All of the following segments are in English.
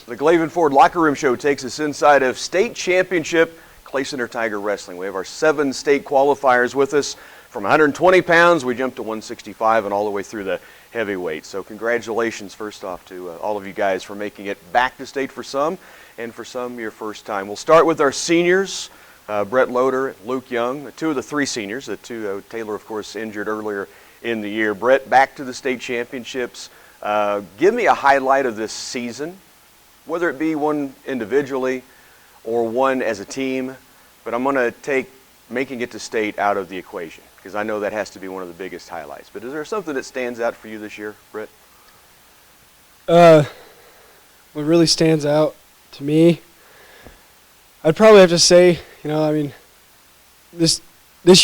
The Glaven Ford Locker Room Show takes us inside of state championship Clay Center Tiger Wrestling. We have our 7 state qualifiers with us. From 120 pounds, we jumped to 165 and all the way through the heavyweight. So congratulations, first off, to all of you guys for making it back to state for some, and for some, your first time. We'll start with our seniors, Brett Loader, Luke Young, 2 of the 3 seniors. The 2, Taylor, of course, injured earlier in the year. Brett, back to the state championships. Give me a highlight of this season, whether it be one individually or one as a team, but I'm going to take making it to state out of the equation because I know that has to be one of the biggest highlights. But is there something that stands out for you this year, Brett? What really stands out to me, I'd probably have to say, this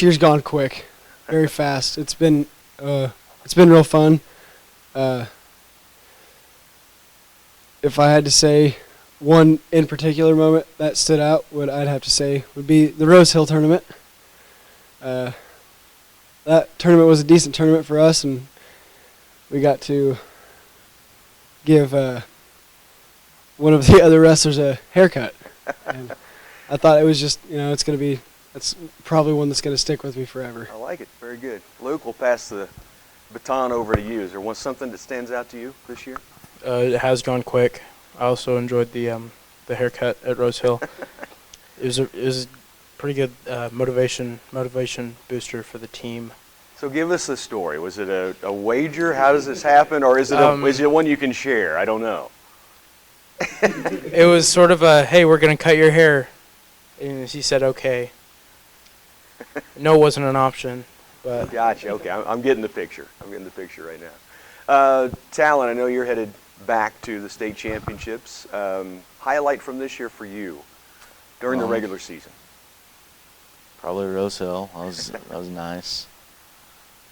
year's gone quick, very fast. It's been real fun. If I had to say one in particular moment that stood out, what I'd have to say would be the Rose Hill tournament. That tournament was a decent tournament for us, and we got to give one of the other wrestlers a haircut. And I thought it was just, it's probably one that's going to stick with me forever. I like it. Very good. Luke, we'll pass the baton over to you. Is there something that stands out to you this year? It has gone quick. I also enjoyed the haircut at Rose Hill. It was a pretty good motivation booster for the team. So give us the story. Was it a wager? How does this happen, or is it one you can share? I don't know. It was sort of a, hey, we're going to cut your hair, and he said okay. No wasn't an option, but gotcha. Okay, I'm getting the picture. I'm getting the picture right now. Talon, I know you're headed back to the state championships. Highlight from this year for you during the regular season? Probably Rose Hill. That was nice.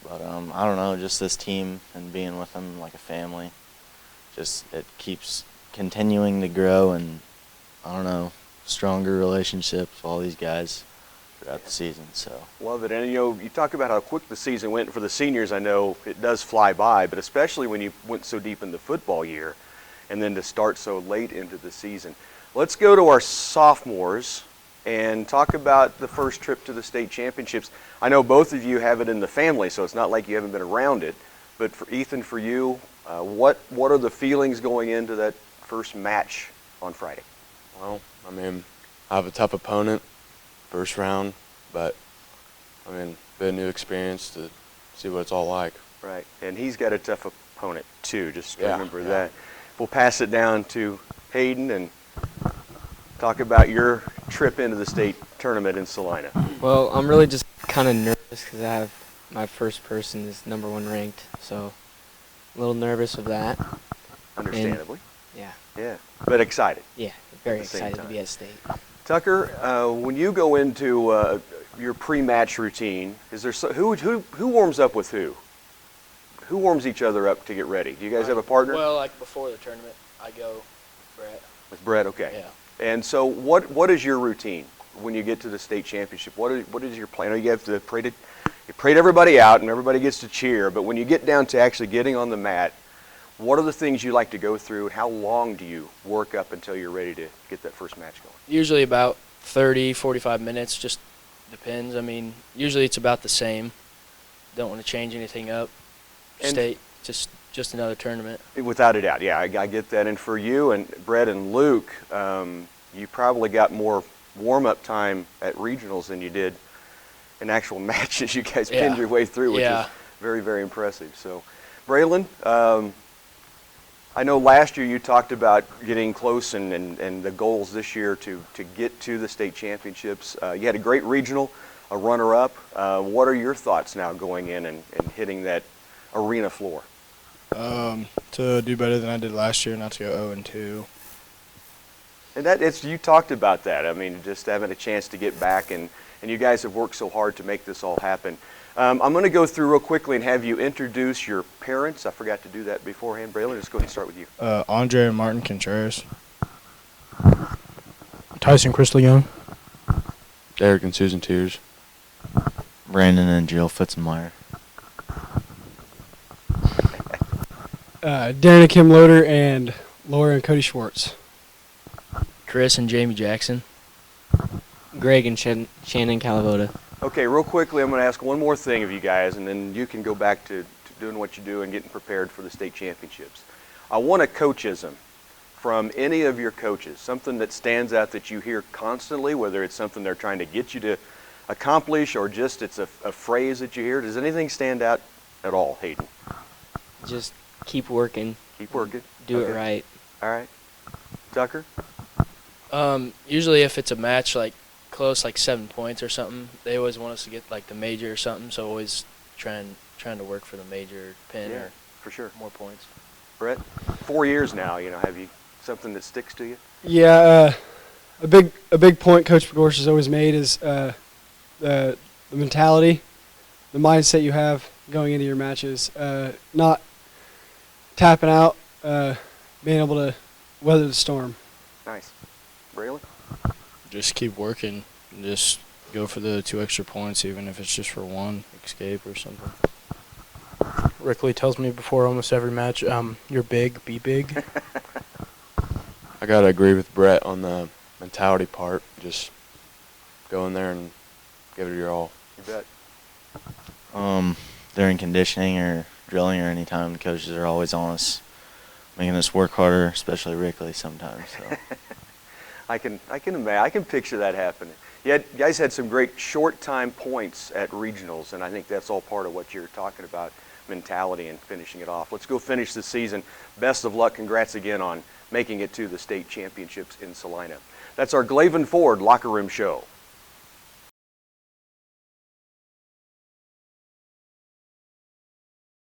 But I don't know, just this team and being with them like a family. Just it keeps continuing to grow, and I don't know, stronger relationships with all these guys throughout the season. So love it. And you talk about how quick the season went for the seniors. I know it does fly by, but especially when you went so deep in the football year and then to start so late into the season. Let's go to our sophomores and talk about the first trip to the state championships. I know both of you have it in the family, so it's not like you haven't been around it, but for Ethan, for you, what are the feelings going into that first match on Friday? Well, I have a tough opponent first round, but been a new experience to see what it's all like. Right, and he's got a tough opponent too, just remember that. We'll pass it down to Hayden and talk about your trip into the state tournament in Salina. Well, I'm really just kind of nervous because I have my first person is #1 ranked, so a little nervous of that. Understandably. And, yeah, but excited. Yeah, very excited to be at state. Tucker, when you go into your pre-match routine, is there who warms up with who? Who warms each other up to get ready? Do you guys have a partner? Well, like before the tournament, I go with Brett. With Brett, okay. Yeah. And so, what is your routine when you get to the state championship? What is your plan? I know you have to parade everybody out, and everybody gets to cheer. But when you get down to actually getting on the mat, what are the things you like to go through, and how long do you work up until you're ready to get that first match going? Usually about 30, 45 minutes, just depends. Usually it's about the same. Don't want to change anything up. State, just another tournament. Without a doubt, yeah, I get that. And for you and Brett and Luke, you probably got more warm-up time at regionals than you did in actual matches. You guys pinned your way through, which is very, very impressive. So, Braylon, I know last year you talked about getting close and the goals this year to get to the state championships. You had a great regional, a runner-up. What are your thoughts now going in and hitting that arena floor? To do better than I did last year, not to go 0-2. And you talked about that. Just having a chance to get back, and you guys have worked so hard to make this all happen. I'm going to go through real quickly and have you introduce your parents. I forgot to do that beforehand. Braylon, let's go ahead and start with you. Andre and Martin Contreras. Tyson Crystal Young. Derek and Susan Tears. Brandon and Jill Fitzenmeyer. Darren and Kim Loader and Laura and Cody Schwartz. Chris and Jamie Jackson. Greg and Shannon Calavoda. Okay, real quickly, I'm going to ask one more thing of you guys, and then you can go back to doing what you do and getting prepared for the state championships. I want a coachism from any of your coaches, something that stands out that you hear constantly, whether it's something they're trying to get you to accomplish or just it's a phrase that you hear. Does anything stand out at all, Hayden? Just keep working. Keep working. Do Okay. it right. All right. Tucker? Usually if it's a match like close, like 7 points or something, they always want us to get like the major or something. So always trying to work for the major pin Yeah, or for sure. more points. Brett, 4 years now, have you something that sticks to you? Yeah, a big point Coach Pagorsh has always made is the mentality, the mindset you have going into your matches, not tapping out, being able to weather the storm. Nice. Braylon? Just keep working. And just go for the 2 extra points, even if it's just for one escape or something. Rickley tells me before almost every match, you're big, be big. I gotta agree with Brett on the mentality part. Just go in there and give it your all. You bet. During conditioning or drilling or any time, the coaches are always on us, making us work harder, especially Rickley sometimes. So. I can imagine. I can picture that happening. You guys had some great short time points at regionals, and I think that's all part of what you're talking about, mentality and finishing it off. Let's go finish the season. Best of luck. Congrats again on making it to the state championships in Salina. That's our Glaven Ford Locker Room Show.